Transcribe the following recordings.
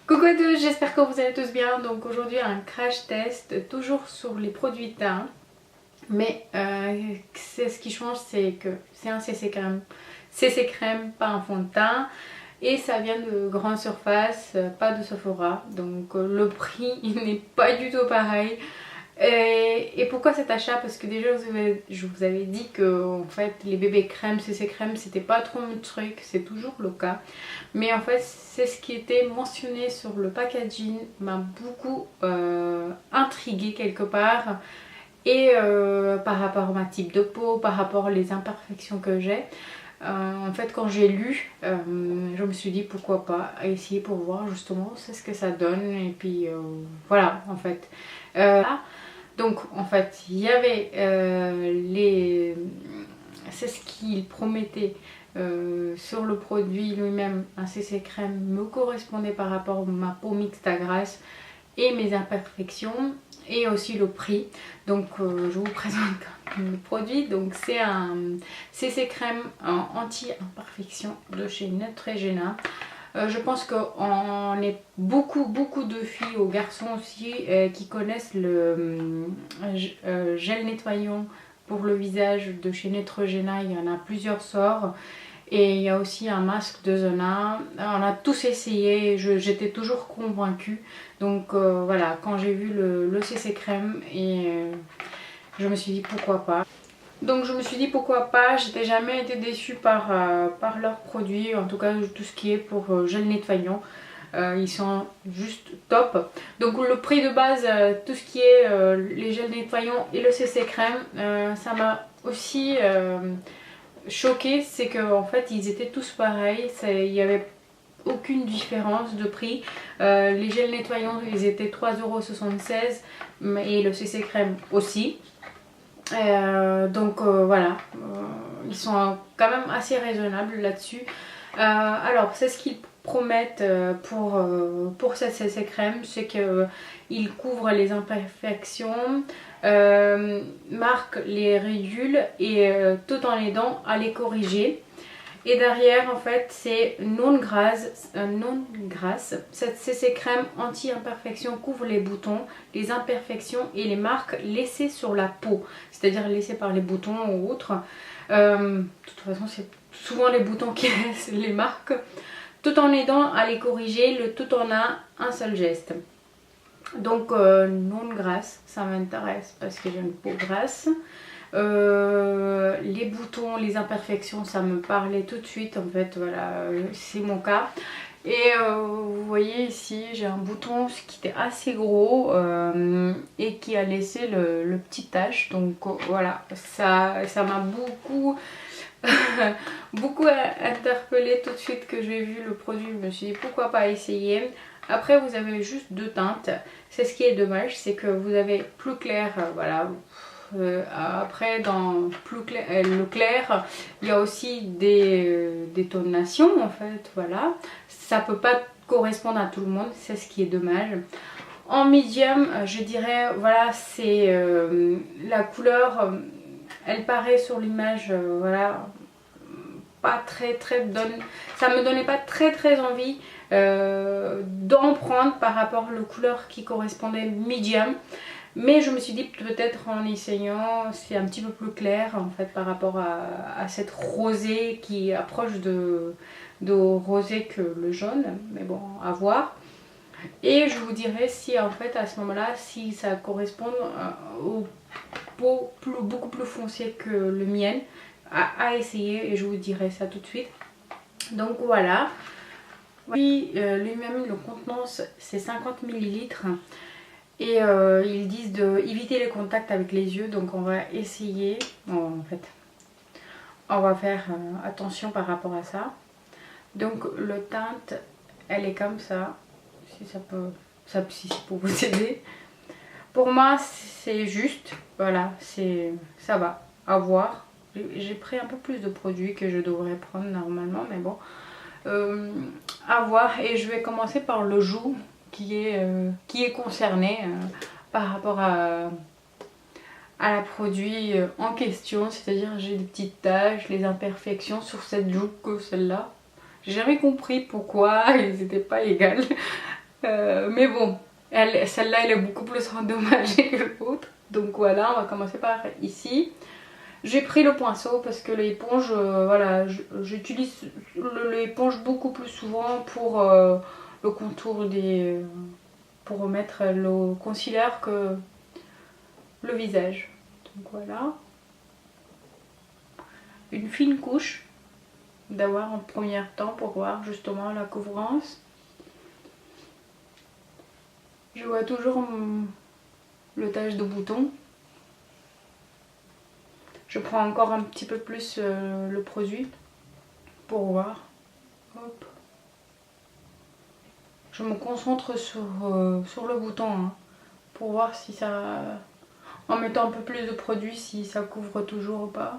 Coucou à tous, j'espère que vous allez tous bien. Donc aujourd'hui un crash test, toujours sur les produits teint. Mais c'est ce qui change, c'est que c'est un CC crème. CC crème, pas un fond de teint. Et ça vient de grande surface, pas de Sephora. Donc le prix il n'est pas du tout pareil. Et pourquoi cet achat? Parce que déjà je vous avais dit que en fait les bébés crèmes, CC crème, c'était pas trop mon truc, c'est toujours le cas. Mais en fait c'est ce qui était mentionné sur le packaging, m'a beaucoup intriguée quelque part. Et par rapport à ma type de peau, par rapport aux imperfections que j'ai. En fait quand j'ai lu, je me suis dit pourquoi pas essayer pour voir justement c'est ce que ça donne. Et puis voilà en fait. Donc en fait il y avait c'est ce qu'il promettait sur le produit lui-même. Un CC crème me correspondait par rapport à ma peau mixte à grasse et mes imperfections et aussi le prix. Donc je vous présente le produit. Donc c'est un CC crème anti-imperfection de chez Neutrogena. Je pense qu'on est beaucoup de filles, aux garçons aussi, qui connaissent le gel nettoyant pour le visage de chez Neutrogena. Il y en a plusieurs sorts. Et il y a aussi un masque de zona. On a tous essayé, j'étais toujours convaincue. Donc voilà, quand j'ai vu le CC crème, et je me suis dit pourquoi pas. Donc je me suis dit pourquoi pas, j'étais jamais été déçue par leurs produits, en tout cas tout ce qui est pour gel nettoyant. Ils sont juste top. Donc le prix de base, tout ce qui est les gels nettoyants et le CC crème, ça m'a aussi choquée, c'est qu'en fait ils étaient tous pareils, il n'y avait aucune différence de prix. Les gels nettoyants ils étaient 3,76 € et le CC crème aussi. Donc voilà, ils sont quand même assez raisonnables là-dessus. Alors c'est ce qu'ils promettent pour cette CC crème, c'est qu'ils couvrent les imperfections, marquent les ridules et tout en aidant à les corriger. Et derrière en fait c'est non grasse. Cette CC crème anti-imperfection couvre les boutons, les imperfections et les marques laissées sur la peau, c'est-à-dire laissées par les boutons ou autres. De toute façon c'est souvent les boutons qui laissent les marques, tout en aidant à les corriger, le tout en un seul geste. Donc non grasse, ça m'intéresse parce que j'ai une peau grasse. Les boutons, les imperfections, ça me parlait tout de suite en fait, voilà, c'est mon cas. Et vous voyez ici j'ai un bouton qui était assez gros et qui a laissé le petit tache. Donc voilà, ça m'a beaucoup beaucoup interpellée tout de suite que j'ai vu le produit. Je me suis dit pourquoi pas essayer. Après vous avez juste deux teintes, c'est ce qui est dommage, c'est que vous avez plus clair, voilà. Après dans le clair il y a aussi des tonations en fait, voilà, ça peut pas correspondre à tout le monde, c'est ce qui est dommage. En medium je dirais voilà, c'est la couleur elle paraît sur l'image voilà pas très ça me donnait pas très envie d'en prendre par rapport à la couleur qui correspondait medium. Mais je me suis dit peut-être en essayant c'est un petit peu plus clair en fait par rapport à cette rosée qui approche de rosée que le jaune. Mais bon, à voir. Et je vous dirai si en fait à ce moment-là, si ça correspond aux peaux beaucoup plus foncées que le mien, à essayer, et je vous dirai ça tout de suite. Donc voilà. Puis lui-même le contenance c'est 50 ml. Et ils disent d'éviter les contacts avec les yeux, donc on va essayer, en fait, on va faire attention par rapport à ça. Donc le teinte, elle est comme ça, si ça peut, si c'est pour vous aider. Pour moi c'est juste, voilà, ça va, à voir. J'ai pris un peu plus de produits que je devrais prendre normalement, mais bon, à voir. Et je vais commencer par le jour qui est concerné par rapport à la produit en question, c'est-à-dire j'ai des petites taches, les imperfections sur cette joue que celle-là. J'ai jamais compris pourquoi ils n'étaient pas égales. Mais bon, celle-là elle est beaucoup plus endommagée que l'autre. Donc voilà, on va commencer par ici. J'ai pris le pinceau parce que l'éponge, voilà, j'utilise l'éponge beaucoup plus souvent pour le contour pour remettre le concealer que le visage. Donc voilà. Une fine couche d'avoir en premier temps pour voir justement la couvrance. Je vois toujours le tache de bouton. Je prends encore un petit peu plus le produit pour voir. Hop. Je me concentre sur le bouton hein, pour voir si ça... En mettant un peu plus de produit, si ça couvre toujours ou pas.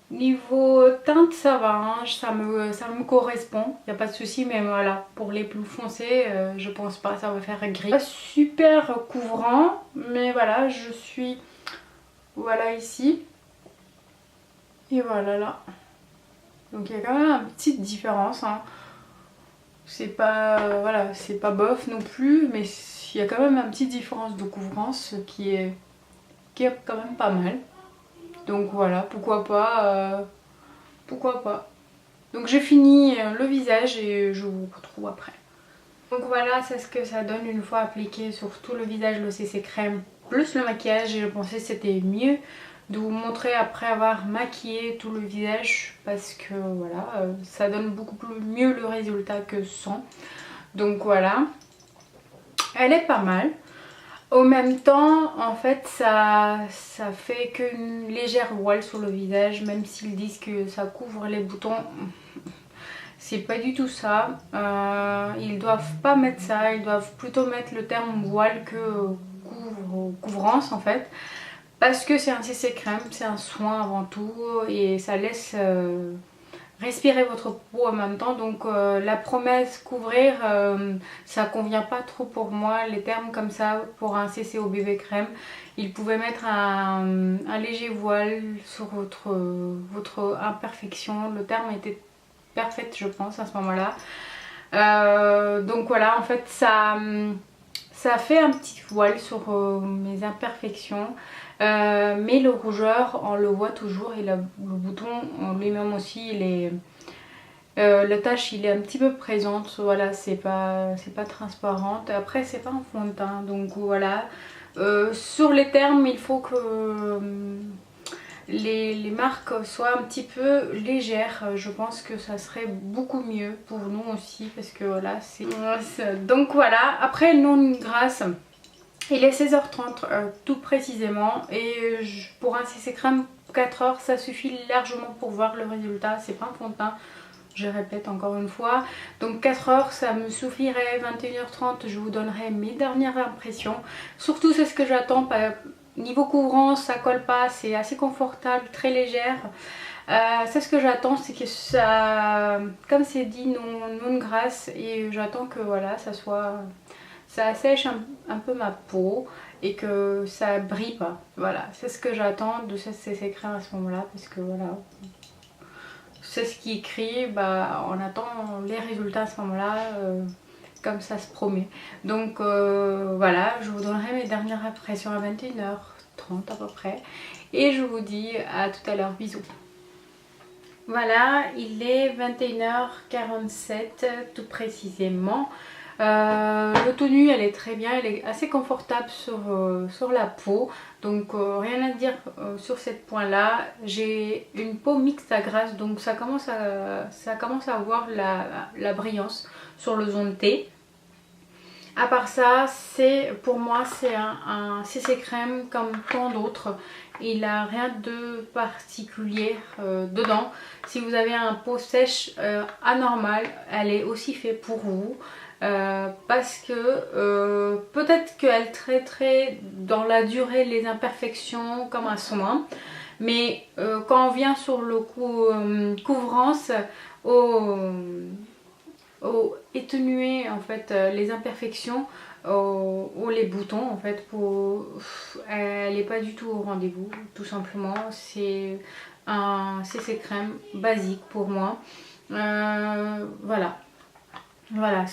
Niveau teinte ça va, hein, ça me correspond, il n'y a pas de souci, mais voilà, pour les plus foncés, je pense pas, ça va faire gris. Pas super couvrant, mais voilà, je suis, voilà ici, et voilà là. Donc il y a quand même une petite différence, hein. C'est pas, voilà, c'est pas bof non plus, mais il y a quand même une petite différence de couvrance qui est quand même pas mal. Donc voilà, pourquoi pas, pourquoi pas. Donc j'ai fini le visage et je vous retrouve après. Donc voilà, c'est ce que ça donne une fois appliqué sur tout le visage le CC crème plus le maquillage. Et je pensais que c'était mieux de vous montrer après avoir maquillé tout le visage parce que voilà, ça donne beaucoup mieux le résultat que sans. Donc voilà, elle est pas mal. Au même temps, en fait, ça fait qu'une légère voile sur le visage, même s'ils disent que ça couvre les boutons. C'est pas du tout ça. Ils doivent pas mettre ça, ils doivent plutôt mettre le terme voile que couvrance en fait. Parce que c'est un CC crème, c'est un soin avant tout et ça laisse respirer votre peau en même temps. Donc la promesse couvrir, ça convient pas trop pour moi. Les termes comme ça pour un CC au bébé crème, ils pouvaient mettre un léger voile sur votre imperfection. Le terme était parfaite je pense à ce moment là. Donc voilà, en fait ça fait un petit voile sur mes imperfections, mais le rougeur on le voit toujours et le bouton lui-même aussi il est la tache il est un petit peu présente. Voilà, c'est pas transparente. Après c'est pas un fond de teint, donc voilà. Sur les termes il faut que les marques soient un petit peu légères. Je pense que ça serait beaucoup mieux pour nous aussi parce que voilà c'est... Donc voilà, après non grâce, il est 16h30 tout précisément et pour un CC crème 4 heures ça suffit largement pour voir le résultat. C'est pas un fond de teint, je répète encore une fois. Donc 4 heures ça me suffirait. 21h30 je vous donnerai mes dernières impressions. Surtout c'est ce que j'attends. Niveau couvrance ça colle pas, c'est assez confortable, très légère. C'est ce que j'attends, c'est que ça, comme c'est dit, non grasse, et j'attends que voilà ça assèche un peu ma peau et que ça brille pas. Voilà, c'est ce que j'attends de cette CC crème à ce moment là, parce que voilà, c'est ce qui est écrit, bah on attend les résultats à ce moment là, comme ça se promet. Donc voilà, je vous donnerai mes dernières impressions à 21h30 à peu près et je vous dis à tout à l'heure, bisous. Voilà, il est 21h47 tout précisément. Le tenue elle est très bien, elle est assez confortable sur la peau, donc rien à dire sur ce point là. J'ai une peau mixte à grasse, donc ça commence à avoir la brillance sur le zone T. À part ça, pour moi c'est un CC crème comme tant d'autres. Il n'a rien de particulier dedans. Si vous avez un peau sèche anormale, elle est aussi faite pour vous. Parce que peut-être qu'elle traiterait dans la durée les imperfections comme un soin. Mais quand on vient sur le coup couvrance, étenuer en fait les imperfections ou les boutons en fait. Elle n'est pas du tout au rendez-vous, tout simplement. C'est un CC crème basique pour moi. Voilà. Voilà.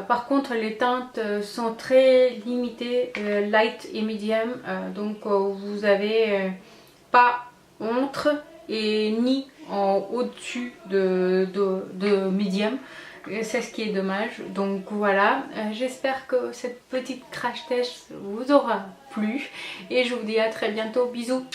Par contre, les teintes sont très limitées, light et medium, donc vous avez pas entre et ni au-dessus de medium. C'est ce qui est dommage. Donc voilà, j'espère que cette petite crash test vous aura plu et je vous dis à très bientôt. Bisous.